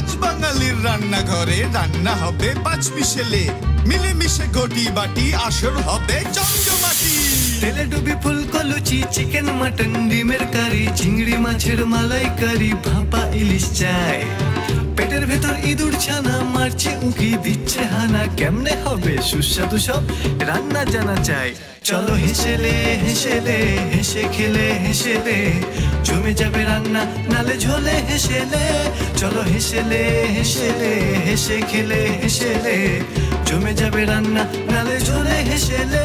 আজ বাঙালির রান্নাঘরে রান্না হবে পাঁচ মিশেলে, মিলেমিশে ঘটি বাটি আসর হবে জমজমাটি। তেলে ডুবি ফুলকো লুচি, চিকেন মাটন ডিমের কারি, চিংড়ি মাছের মালাইকারি, ভাপা ইলিশ চাই। পেটের ভেতর ইঁদুর ছানা মারছে উকি দিচ্ছে হানা, কেমনে হবে সুস্বাদু সব রান্না জানা চাই। চলো হেসেলে হেসেলে হেসে খেলে হেসেলে জমে যাবে রান্না নালে ঝোলে হেসেলে। চলো হেসেলে হেসেলে হেসে খেলে হেসেলে জমে যাবে রান্না নালে ঝোলে হেসেলে।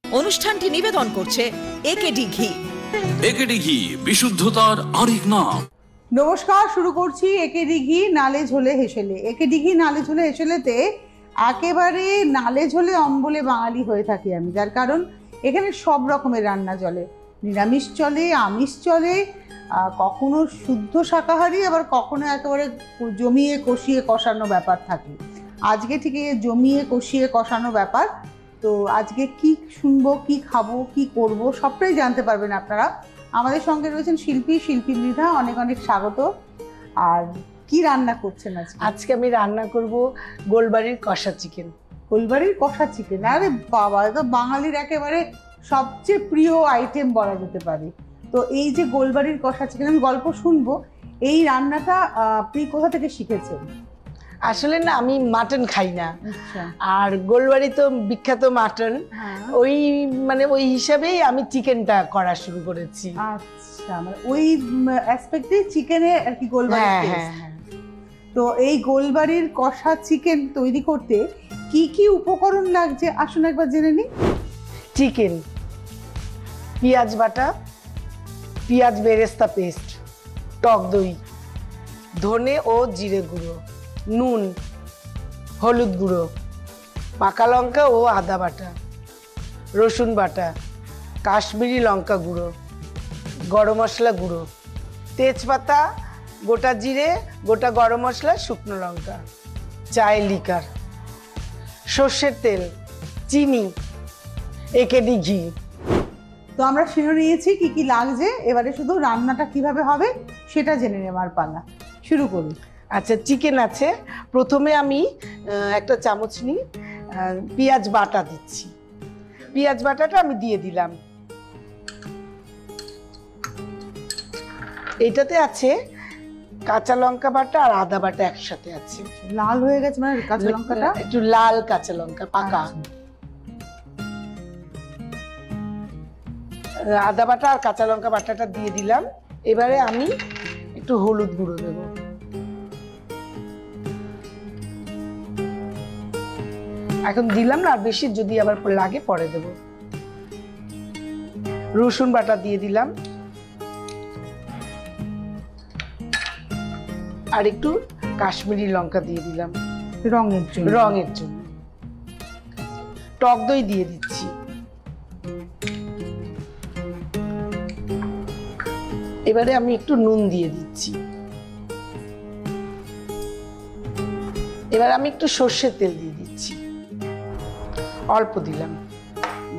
অনুষ্ঠানটি নিবেদন করছে একেডি ঘি। একেডি ঘি বিশুদ্ধতার আরেক নাম। নমস্কার, শুরু করছি একেডি ঘি নালে ঝোলে হেসেলে। একেডি ঘি নালে ঝোলে হেসেলেতে একেবারে নালে ঝোলে অম্বলে বাঙালি হয়ে থাকি আমি, যার কারণ এখানে সব রকমের রান্না চলে, নিরামিষ চলে, আমিষ চলে, কখনো শুদ্ধ শাকাহারি, আবার কখনো একেবারে জমিয়ে কষিয়ে কষানো ব্যাপার থাকে। আজকে ঠিক জমিয়ে কষিয়ে কষানো ব্যাপার। তো আজকে কি শুনবো, কি খাবো, কি করব, সবটাই জানতে পারবেন আপনারা। আমাদের সঙ্গে রয়েছেন শিল্পী মৃধা, অনেক অনেক স্বাগত। আর কি রান্না করছেন আজকে? আজকে আমি রান্না করব গোলবাড়ির কষা চিকেন। গোলবাড়ির কষা চিকেন, আরে বাবা, এটা বাঙালির একেবারে সবচেয়ে প্রিয় আইটেম বলা যেতে পারে। তো এই যে গোলবাড়ির কষা চিকেন, আমি গল্প শুনবো। এই রান্নাটা আপনি কোথা থেকে শিখেছেন? আসলে না, আমি মাটন খাই না, আর গোলবাড়ি তো বিখ্যাত মাটন, ওই মানে ওই হিসাবেই আমি চিকেনটা করা শুরু করেছি। আচ্ছা, মানে ওই অ্যাসপেক্টে চিকেনে আর কি গোলবাড়ি। তো এই গোলবাড়ির কষা চিকেন তৈরি করতে কি কি উপকরণ লাগছে আসুন একবার জেনে নিই। চিকেন, পেঁয়াজ বাটা, পেঁয়াজ বেরেস্তা পেস্ট, টক দই, ধনে ও জিরে গুঁড়ো, নুন, হলুদ গুঁড়ো, পাকা লঙ্কা ও আদা বাটা, রসুন বাটা, কাশ্মীরি লঙ্কা গুঁড়ো, গরম মশলা গুঁড়ো, তেজপাতা, গোটা জিরে, গোটা গরম মশলা, শুকনো লঙ্কা, চায়ের লিকার, সর্ষের তেল, চিনি, একেডি ঘি। তো আমরা শুনে নিয়েছি কি কি লাগছে, এবারে শুধু রান্নাটা কিভাবে হবে সেটা জেনে নেওয়ার পালা। শুরু করুন। আচ্ছা, চিকেন আছে। প্রথমে আমি একটা চামচ নিই, পেঁয়াজ বাটা দিচ্ছি। পেঁয়াজ বাটাটা আমি দিয়ে দিলাম। এইটাতে আছে কাঁচা লঙ্কা বাটা আর আদা বাটা একসাথে আছে। লাল হয়ে গেছে মানে কাঁচা লঙ্কাটা একটু লাল কাঁচা লঙ্কা পাকা। আদা বাটা আর কাঁচা লঙ্কা বাটাটা দিয়ে দিলাম। এবারে আমি একটু হলুদ গুঁড়ো দেব। এখন দিলাম না, আর বেশি যদি আবার লাগে পরে দেব। রসুন বাটা দিয়ে দিলাম, আর একটু কাশ্মীরি লঙ্কা দিয়ে দিলাম রঙের জন্য। টক দই দিয়ে দিচ্ছি। এবারে আমি একটু নুন দিয়ে দিচ্ছি। এবার আমি একটু সর্ষের তেল দিয়ে দিচ্ছি, অল্প দিলাম,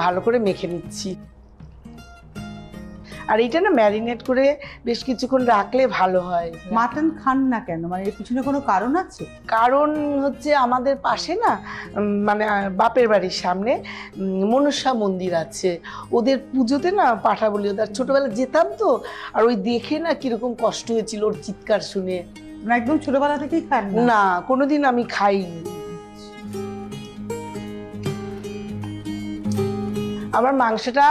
ভালো করে মেখে নিচ্ছি। আর এটা না ম্যারিনেট করে বেশ কিছুক্ষণ রাখলে ভালো হয়। মাটন খান না কেন, মানে এর পিছনে কোনো কারণ আছে? কারণ হচ্ছে আমাদের পাশে না, মানে বাপের বাড়ির সামনে মনসা মন্দির আছে, ওদের পুজোতে না পাঠা বলি, ওদের ছোটবেলা যেতাম তো, আর ওই দেখে না কিরকম কষ্ট হয়েছিল ওর চিৎকার শুনে। একদম ছোটবেলা থেকেই খান না? কোনোদিন আমি খাইনি। আমার মাংসটা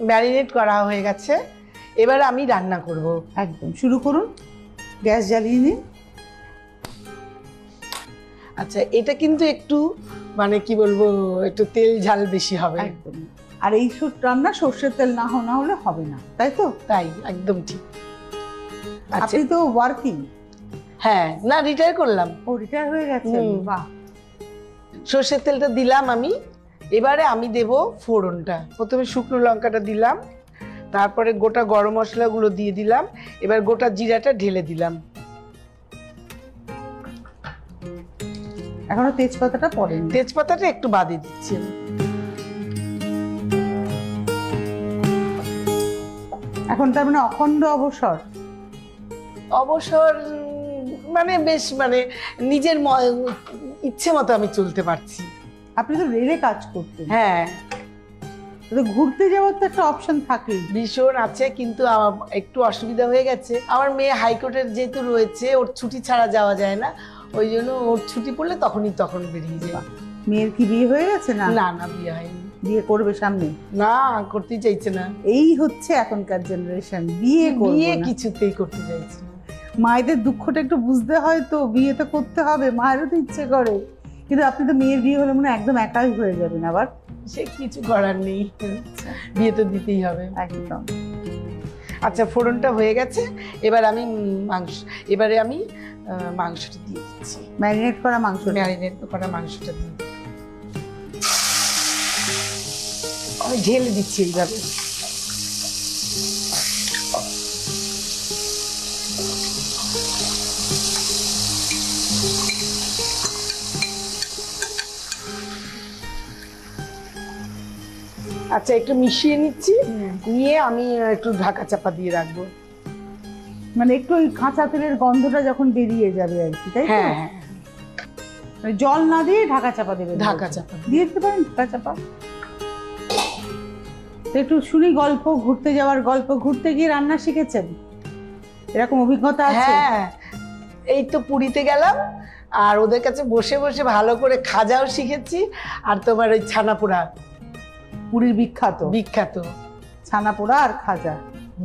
ম্যারিনেট করা হয়ে গেছে, এবার আমি রান্না করব। একদম শুরু করুন, গ্যাস জ্বালিয়ে নিন। আচ্ছা, এটা কিন্তু একটু মানে কি বলবো, একটু তেল ঝাল বেশি হবে। একদম। আর এই রান্না সর্ষের তেল না হলে হবে না, তাই তো? তাই, একদম ঠিক। আপনি তো ওয়ার্কিং? হ্যাঁ, না, রিটায়ার করলাম। ও, রিটায়ার হয়ে গেছে, বাহ। সর্ষের তেলটা দিলাম আমি। এবারে আমি দেব ফোড়নটা। প্রথমে শুকনো লঙ্কাটা দিলাম, তারপরে গোটা গরম মশলাগুলো দিয়ে দিলাম, এবার গোটা জিরাটা ঢেলে দিলাম। এখনো তেজপাতাটা পড়ে? তেজপাতাটা একটু বাদে দিচ্ছি। এখন তার মানে অখণ্ড অবসর? অবসর মানে বেশ মানে নিজের ইচ্ছে মতো আমি চলতে পারছি। আপনি তো রেলে কাজ করতেন, হ্যাঁ তো ঘুরতে যাওয়ার তো একটা অপশন থাকে। ভীষণ আছে, কিন্তু আমার একটু অসুবিধা হয়ে গেছে। আমার মেয়ে হাইকোর্টের যেহেতু রয়েছে, ওর ছুটি ছাড়া যাওয়া যায় না, ওই জন্য ওর ছুটি পড়লে তখন বেরিয়ে যায়। মেয়ের কি বিয়ে হয়ে গেছে? না না না, বিয়ে হয়নি। বিয়ে করবে সামনে? না, করতেই চাইছে না। এই হচ্ছে এখনকার জেনারেশন, বিয়ে বিয়ে কিছুতেই করতে চাইছে না। মায়েদের দুঃখটা একটু বুঝতে হয়, তো বিয়ে তো করতে হবে, মায়েরও তো ইচ্ছে করে। কিন্তু আপনি তো মেয়ের বিয়ে হলে মনে হয় একদম একাই হয়ে যাবেন আবার। সে কিছু করার নেই, বিয়ে তো দিতেই হবে একদম। আচ্ছা, ফোড়নটা হয়ে গেছে, এবার আমি মাংসটা দিয়ে দিচ্ছি। ম্যারিনেট করা মাংস, ম্যারিনেট করা মাংসটা দিয়ে আমি ঢেলে দিচ্ছি এইভাবে। আচ্ছা, একটু মিশিয়ে নিচ্ছি, নিয়ে আমি একটু ঢাকা চাপা দিয়ে রাখবো। মানে একটু ওই কাঁচা তেলের গন্ধটা যখন বেরিয়ে যাবে আর কি, তাই তো? হ্যাঁ, মানে জল না দিয়ে ঢাকা চাপা দেবে? ঢাকা চাপা দিয়ে দিতে পারেন ঢাকা চাপা। একটু শুনি গল্প, ঘুরতে যাওয়ার গল্প। ঘুরতে গিয়ে রান্না শিখেছেন? এরকম অভিজ্ঞতা আছে? হ্যাঁ, এই তো পুরীতে গেলাম, আর ওদের কাছে বসে বসে ভালো করে খাজাও শিখেছি। আর তোমার ওই ছানাপোড়া, পুরীর বিখ্যাত ছানাপোড়া আর খাজা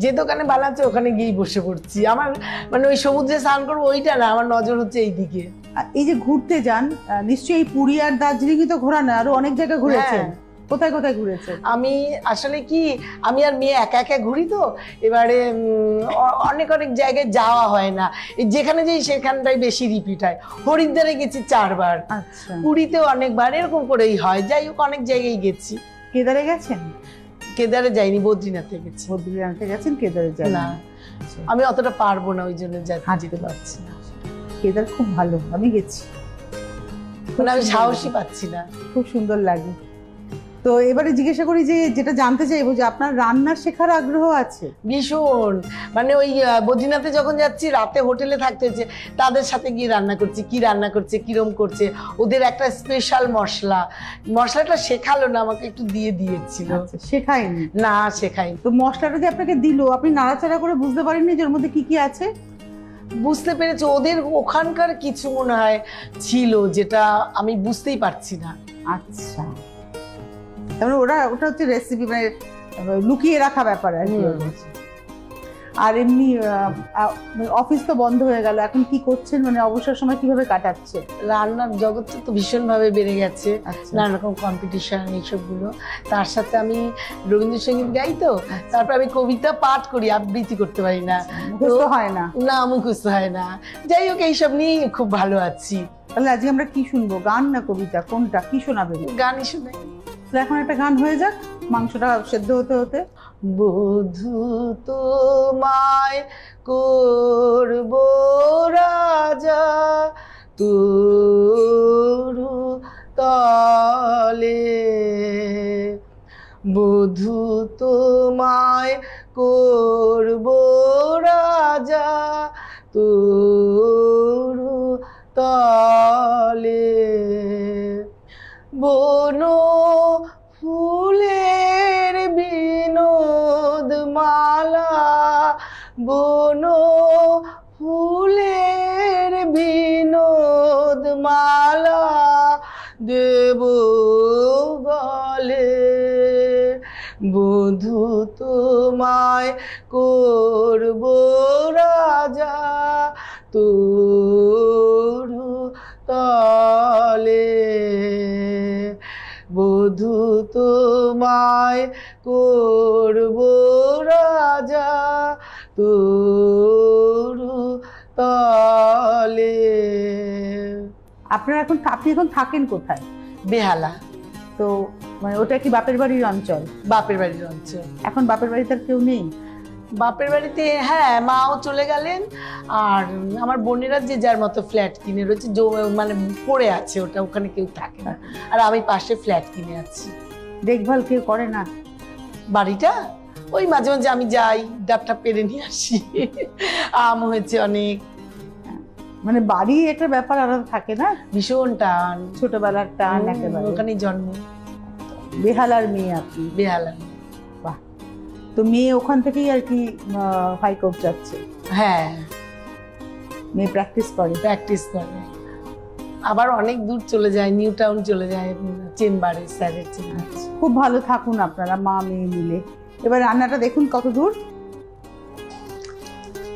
যে দোকানে বানাচ্ছে ওখানে গিয়েই বসে পড়ছি। আমার মানে ওই সমুদ্রে স্নান করবো ওইটা না, আমার নজর হচ্ছে এইদিকে। এই যে ঘুরতে যান, নিশ্চয়ই পুরী আর দার্জিলিং তো ঘোরা না, আরো অনেক জায়গায় ঘুরেছেন। কোথায় কোথায় ঘুরেছেন? আমি আসলে কি, আমি আর মেয়ে একা একা ঘুরি তো, এবারে অনেক জায়গায় যাওয়া হয় না। যেখানে যাই সেখানটাই বেশি রিপিট হয়। হরিদ্বারে গেছি 4 বার, পুরীতেও অনেকবার, এরকম করেই হয়। যাই হোক, অনেক জায়গায় গেছি। কেদারে গেছেন? কেদারে যাইনি, বদ্রীনাথে গেছি। বদ্রীনাথে গেছেন, কেদারে যান না। আমি অতটা পারবো না, ওই জন্য যেতে পারছি না। কেদার খুব ভালো, আমি গেছি, মানে আমি সাহসী পাচ্ছি না। খুব সুন্দর লাগে। তো এবারে জিজ্ঞাসা করি যে, যেটা জানতে চাইবো যে আপনার রান্না শেখার আগ্রহ আছে? ভীষণ, মানে ওই বদ্রীনাথে যখন যাচ্ছি রাতে হোটেলে থাকতে হচ্ছে, তাদের সাথে গিয়ে রান্না করছি, কি রান্না করছে, কিরম করছে। ওদের একটা স্পেশাল মশলাটা শেখালো না, আমাকে একটু দিয়েছিল। শেখায়নি? না, শেখায়নি। তো মশলাটা যে আপনাকে দিল, আপনি নাড়াচাড়া করে বুঝতে পারেননি যে ওর মধ্যে কি কি আছে? বুঝতে পেরেছি, ওদের ওখানকার কিছু মনে হয় ছিল যেটা আমি বুঝতেই পারছি না। আচ্ছা, তারপরে ওটা হচ্ছে রেসিপি, মানে লুকিয়ে রাখা ব্যাপার আর কি। আর এমনি অফিস তো বন্ধ হয়ে গেল, এখন কি করছেন? মানে অবসর সময় কিভাবে কাটাচ্ছে? রান্নার জগৎটা তো ভীষণভাবে বেড়ে গেছে, নানা রকম কম্পিটিশন এইসবগুলো। তার সাথে আমি রবীন্দ্রসঙ্গীত গাই, তো তারপর আমি কবিতা পাঠ করি, আবৃত্তি করতে পারি না, মুখস্থ হয় না। না, মুখস্থ হয় না। যাই হোক, এইসব নিয়ে খুব ভালো আছি। তাহলে আজকে আমরা কি শুনবো, গান না কবিতা, কোনটা? কি শোনাবেন? গানই শোনাই। এখন একটা গান হয়ে যাক, মাংসটা সেদ্ধ হতে হতে। বধূ তোমায় করব রাজা, তরু তলে। বধূ তোমায় করব রাজা, তরু তলে। বন ফুলের বিনোদ মালা, বন ফুলের বিনোদ মালা দেব গলে। বধূ তোমায় করব রাজা, তরু তলে। বধূ তোমায় করব রাজা, তরু তলে। আপনি এখন থাকেন কোথায়? বেহালা। তো মানে ওটা কি বাপের বাড়ির অঞ্চল? বাপের বাড়ির অঞ্চল। এখন বাপের বাড়িতে আর কেউ নেই? বাপের বাড়িতে হ্যাঁ, মাও চলে গেলেন, আর আমার বোনেরা যে যার মতো ফ্ল্যাট কিনে রয়েছে, মানে পড়ে আছে, ওটা ওখানে কেউ থাকে না। আর আমি পাশে ফ্ল্যাট কিনে আছি। দেখভাল কেউ করে না? বাড়িটা ওই মাঝে মাঝে আমি যাই, ডাবটা পেরে নিয়ে আসি। আম হয়েছে অনেক। মানে বাড়ি একটা ব্যাপার আলাদা থাকে না, ভীষণ টান, ছোটবেলার টান একেবারে। ওখানেই জন্ম। বেহালার মেয়ে আপনি? বেহালা। বাহ, তো মেয়ে ওখান থেকেই আর কি হাইকোর্ট যাচ্ছে? হ্যাঁ, মেয়ে প্র্যাকটিস করে? প্র্যাকটিস করে, আবার অনেক দূর চলে যায়, নিউ টাউন চলে যায় চেম্বারে, স্যারের চেম্বারে। খুব ভালো থাকুন আপনারা মা মেয়ে মিলে। এবার রান্নাটা দেখুন কত দূর।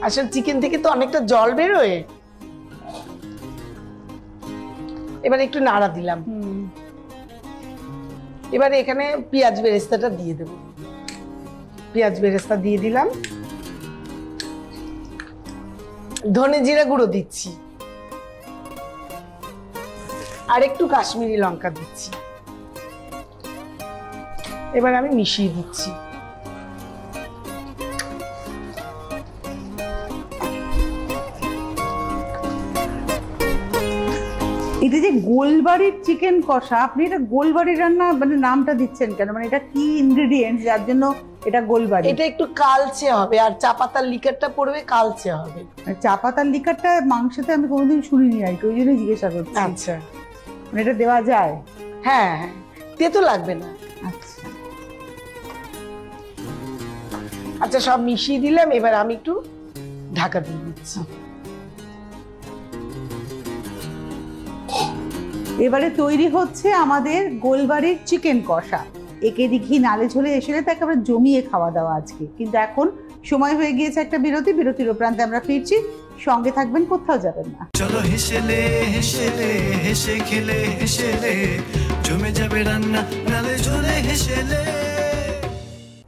আসলে চিকেন থেকে তো অনেকটা জল বেরোয়, এবার একটু নাড়া দিলাম। এবারে এখানে পেঁয়াজ বেরেস্তাটা দিয়ে দেব। পেঁয়াজ বেরেস্তা দিয়ে দিলাম, ধনে জিরা গুঁড়ো দিচ্ছি, আর একটু কাশ্মীরি লঙ্কা দিচ্ছি। এবার আমি মিশিয়ে দিচ্ছি। এটা যে গোলবাড়ির চিকেন কষা, আপনি এটা গোলবাড়ির রান্না মানে নামটা দিচ্ছেন কেন? মানে এটা কি ইনগ্রেডিয়েন্টস যার জন্য এটা গোলবাড়ি? এটা একটু কালচে হবে, আর চা পাতার লিকারটা পড়বে, কালচে হবে। চা পাতার লিকারটা মাংসতে আমি কোনোদিন শুনিনি আর কি, ওই জন্য জিজ্ঞাসা করছি। আচ্ছা, মানে এটা দেওয়া যায়? হ্যাঁ, তেতো লাগবে না। আচ্ছা আচ্ছা, সব মিশিয়ে দিলাম। এবার আমি একটু ঢাকা দিয়ে দিচ্ছি। এবারে তৈরি হচ্ছে আমাদের গোলবাড়ির চিকেন কষা। একে দিঘি নালে ঝোলে এসে তাকে আমরা জমিয়ে খাওয়া দাওয়া আজকে। কিন্তু এখন সময় হয়ে গিয়েছে একটা বিরতি, বিরতির প্রান্তে আমরা ফিরছি, সঙ্গে থাকবেন, কোথাও যাবেন না। চলো হেসেলে হেসেলে হেসে খেলে হেসেলে জমে যাবে রান্না নালে ঝোলে হেসেলে।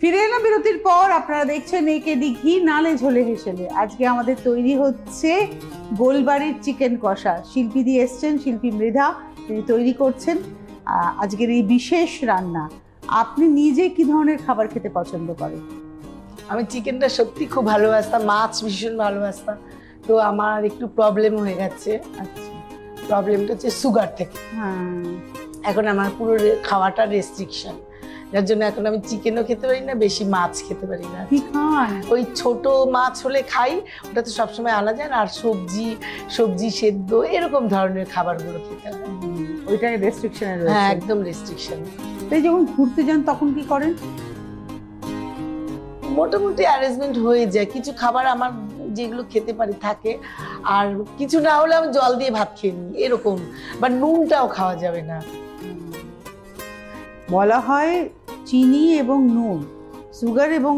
ফিরে এলাম বিরতির পর। আপনারা দেখছেন একে দিঘি নালে ঝোলে হেসেলে। আজকে আমাদের তৈরি হচ্ছে গোলবাড়ির চিকেন কষা। শিল্পী দিয়ে এসছেন, শিল্পী মৃধা, তিনি তৈরি করছেন আজকের এই বিশেষ রান্না। আপনি নিজে কি ধরনের খাবার খেতে পছন্দ করেন? আমি চিকেনটা সত্যি খুব ভালোবাসতাম, মাছ ভীষণ ভালোবাসতাম। তো আমার একটু প্রবলেম হয়ে গেছে। আচ্ছা, প্রবলেমটা হচ্ছে সুগার থেকে। হ্যাঁ, এখন আমার পুরো খাওয়াটা রেস্ট্রিকশন, যার জন্য এখন আমি চিকেনও খেতে পারি না, বেশি মাছ খেতে পারি না। কি খান? ওই ছোট মাছ হলে খাই, ওটা তো সবসময় আনা যায় না। আর সবজি সেদ্ধ এরকম ধরনের খাবারগুলো খেতে হয়। ওইটাই রেস্ট্রিকশনে রয়েছে? হ্যাঁ, একদম রেস্ট্রিকশন। তাই যখন ঘুরতে যান তখন কি করেন? মোটামুটি অ্যারেঞ্জমেন্ট হয়ে যায়। কিছু খাবার আমার যেগুলো খেতে পারি থাকে, আর কিছু না হলে আমি জল দিয়ে ভাত খেয়ে নিই এরকম। বা নুনটাও খাওয়া যাবে না। বলা হয় চিনি এবং নুন, সুগার এবং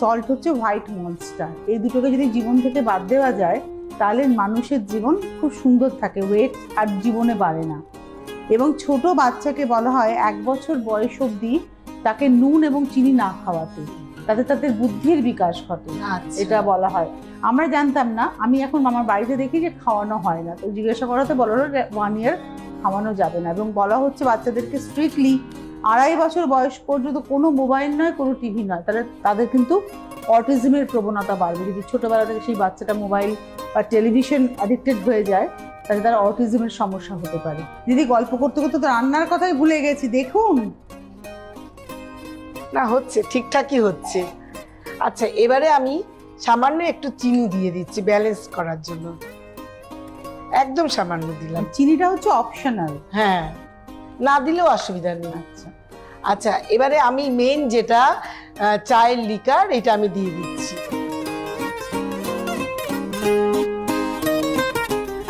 সল্ট হচ্ছে হোয়াইট মনস্টার। এই দুটোকে যদি জীবন থেকে বাদ দেওয়া যায় তাহলে মানুষের জীবন খুব সুন্দর থাকে, ওয়েট আর জীবনে বাড়ে না। এবং ছোট বাচ্চাকে বলা হয় 1 বছর বয়স অবধি তাকে নুন এবং চিনি না খাওয়াতে, তাতে তাদের বুদ্ধির বিকাশ ঘটে, এটা বলা হয়। আমরা জানতাম না, আমি এখন আমার বাড়িতে দেখি যে খাওয়ানো হয় না। তো জিজ্ঞাসা করাতে বলা হলো 1 ইয়ার খাওয়ানো যাবে না। এবং বলা হচ্ছে বাচ্চাদেরকে স্ট্রিক্টলি 2.5 বছর বয়স পর্যন্ত কোনো মোবাইল নয়, কোনো টিভি নয়, তাহলে তাদের কিন্তু অটিজমের প্রবণতা বাড়বে। যদি ছোটবেলা থেকে সেই বাচ্চাটা মোবাইল বা টেলিভিশন অ্যাডিক্টেড হয়ে যায় তাহলে তার অটিজমের সমস্যা হতে পারে। দিদি, গল্প করতে করতে তো রান্নার কথাই ভুলে গেছি, দেখুন না, হচ্ছে ঠিকঠাকই হচ্ছে। আচ্ছা, এবারে আমি সামান্য একটু চিনি দিয়ে দিচ্ছি ব্যালেন্স করার জন্য, একদম সামান্য দিলাম। চিনিটা হচ্ছে অপশনাল? হ্যাঁ, না দিলেও অসুবিধা নেই। আচ্ছা আচ্ছা, এবারে আমি মেন যেটা চায়ের লিকার, এটা আমি দিয়ে দিচ্ছি।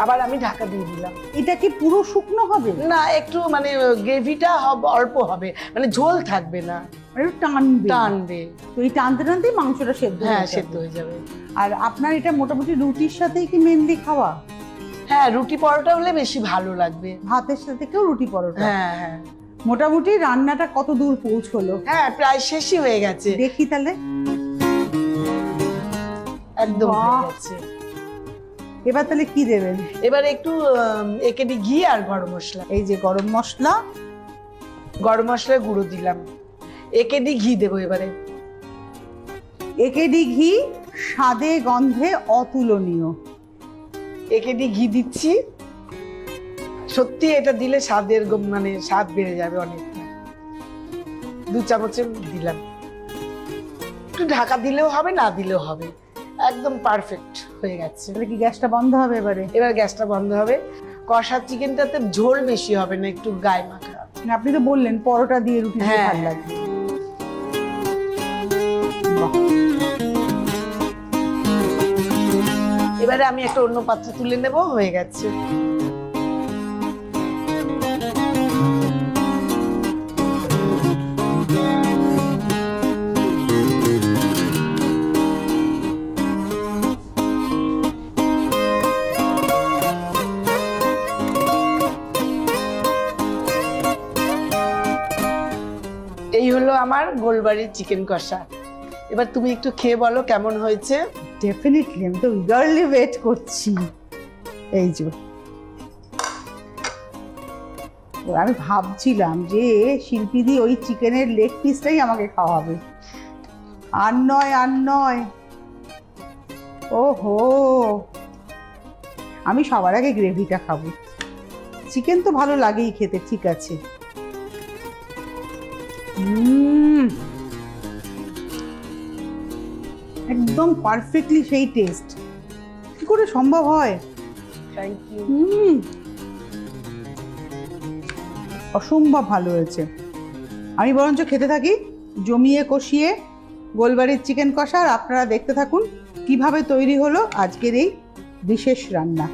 আবার আমি ঢাকা দিয়ে দিলাম। এটা কি পুরো শুকনো হবে? না, একটু মানে গ্রেভিটা অল্প হবে, মানে ঝোল থাকবে না, একটু টানবে। টানবে। তো এই টানতে টানতেই মাংসটা সেদ্ধ? হ্যাঁ, সেদ্ধ হয়ে যাবে। আর আপনার এটা মোটামুটি রুটির সাথেই কি মেনলি খাওয়া? হ্যাঁ, রুটি পরোটা হলে বেশি ভালো লাগবে। ভাতের সাথে কেউ রুটি পরোটা? হ্যাঁ হ্যাঁ। মোটামুটি রান্নাটা কত দূর পৌঁছলো? হ্যাঁ, প্রায় শেষই হয়ে গেছে। দেখি তাহলে। একদম হয়ে গেছে। এবার তাহলে কি দেবেন? এবার একটু একেডি ঘি আর গরম মশলা। এই যে গরম মশলা, গরম মশলার গুঁড়ো দিলাম। একেডি ঘি দেবো এবারে। একেডি ঘি স্বাদে গন্ধে অতুলনীয়। একেডি ঘি দিচ্ছি। সত্যি এটা দিলে স্বাদের মানে স্বাদ বেড়ে যাবে অনেকটা। 2 চামচ দিলাম। একটু ঢাকা দিলেও হবে, না দিলেও হবে, একদম পারফেক্ট হয়ে গেছে। তাহলে কি গ্যাসটা বন্ধ হবে এবারে? এবার গ্যাসটা বন্ধ হবে। কষা চিকেনটাতে ঝোল বেশি হবে না, একটু গায়ে মাখা। আপনি তো বললেন পরোটা দিয়ে রুটি দিয়ে হ্যাঁ। ভালো লাগবে। বাহ। এবারে আমি একটা অন্য পাত্রে তুলে নেব, হয়ে গেছে। এই হলো আমার গোলবাড়ির চিকেন কষা। এবার তুমি একটু খেয়ে বলো কেমন হয়েছে। ডেফিনেটলি, আমি তো ইগারলি ওয়েট করছি। এই যে আমি ভাবছিলাম যে শিল্পীদি ওই চিকেনের লেগ পিসটাই আমাকে খাওয়াবে, আর নয় আর নয়। ওহো, আমি সবার আগে গ্রেভিটা খাবো। চিকেন তো ভালো লাগেই খেতে, ঠিক আছে। একদম পারফেক্টলি সেই টেস্ট। কি করে সম্ভব হয়? Thank you. অসম্ভব ভালো হয়েছে। আমি বরঞ্চ খেতে থাকি জমিয়ে কষিয়ে গোলবাড়ির চিকেন কষা, আর আপনারা দেখতে থাকুন কিভাবে তৈরি হলো আজকের এই বিশেষ রান্না।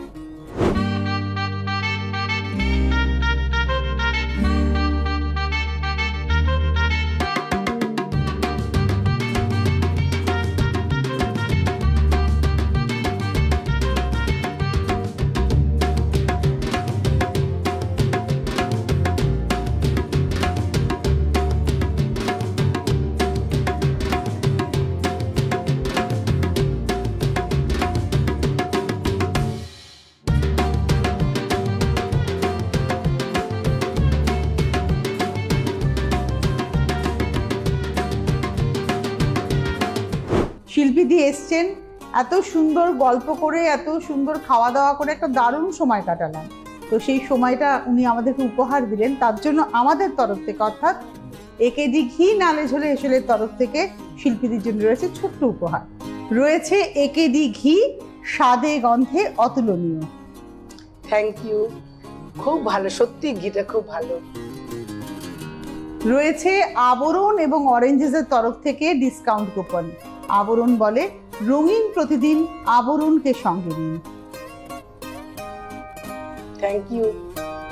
শিল্পীদি এসছেন, এত সুন্দর গল্প করে, এত সুন্দর খাওয়া দাওয়া করে একটা দারুণ সময় কাটালাম। তো সেই সময়টা উনি আমাদেরকে উপহার দিলেন, তার জন্য আমাদের তরফ থেকে, অর্থাৎ একেডি ঘি নালে ঝোলে হেসেলের তরফ থেকে শিল্পীদের জন্য রয়েছে ছোট্ট উপহার। রয়েছে একেডি ঘি, স্বাদে গন্ধে অতুলনীয়। থ্যাংক ইউ, খুব ভালো, সত্যি ঘিটা খুব ভালো। রয়েছে আবরণ এবং অরেঞ্জেসের তরফ থেকে ডিসকাউন্ট কুপন। আবরণ বলে রঙিন প্রতিদিন, আবরণকে সঙ্গে নিন। Thank you.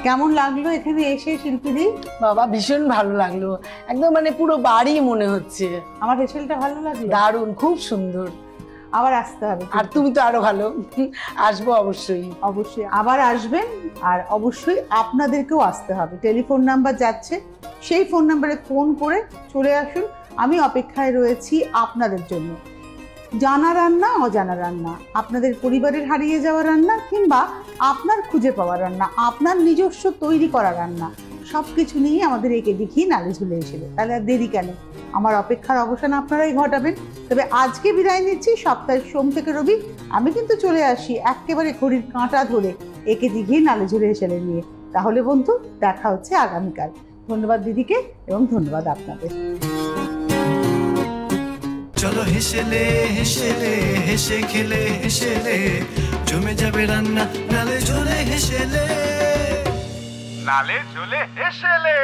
কেমন লাগলো এখানে এসে শিল্পীদি? বাবা ভীষণ ভালো লাগলো, একদম মানে পুরো বাড়ি মনে হচ্ছে। আমার হেসেলটা ভালো লাগলো? দারুণ, খুব সুন্দর। আবার আসতে হবে। আর তুমি তো আরো ভালো। আসবো অবশ্যই। অবশ্যই আবার আসবেন, আর অবশ্যই আপনাদেরকেও আসতে হবে। টেলিফোন নাম্বার যাচ্ছে, সেই ফোন নাম্বারে ফোন করে চলে আসুন। আমি অপেক্ষায় রয়েছি আপনাদের জন্য। জানা রান্না, অজানা রান্না, আপনাদের পরিবারের হারিয়ে যাওয়া রান্না, কিংবা আপনার খুঁজে পাওয়া রান্না, আপনার নিজস্ব তৈরি করা রান্না, সব কিছু নিয়ে আমাদের একেডি ঘি নালে ঝুলে এসেছে। তাহলে আর দেরি কেন? আমার অপেক্ষার অবসান আপনারাই ঘটাবেন। তবে আজকে বিদায় নিচ্ছি। সপ্তাহের সোম থেকে রবি আমি কিন্তু চলে আসি একেবারে ঘড়ির কাঁটা ধরে একেডি ঘি নালে ঝুলে হেসেলে নিয়ে। তাহলে বন্ধু, দেখা হচ্ছে আগামীকাল। ধন্যবাদ দিদিকে এবং ধন্যবাদ আপনাদের। চলো হেসেলে হেসেলে হেসে খেলে হেসেলে জমে যাবে রান্না নালে ঝোলে হেসেলে। নালে ঝোলে হেসেলে।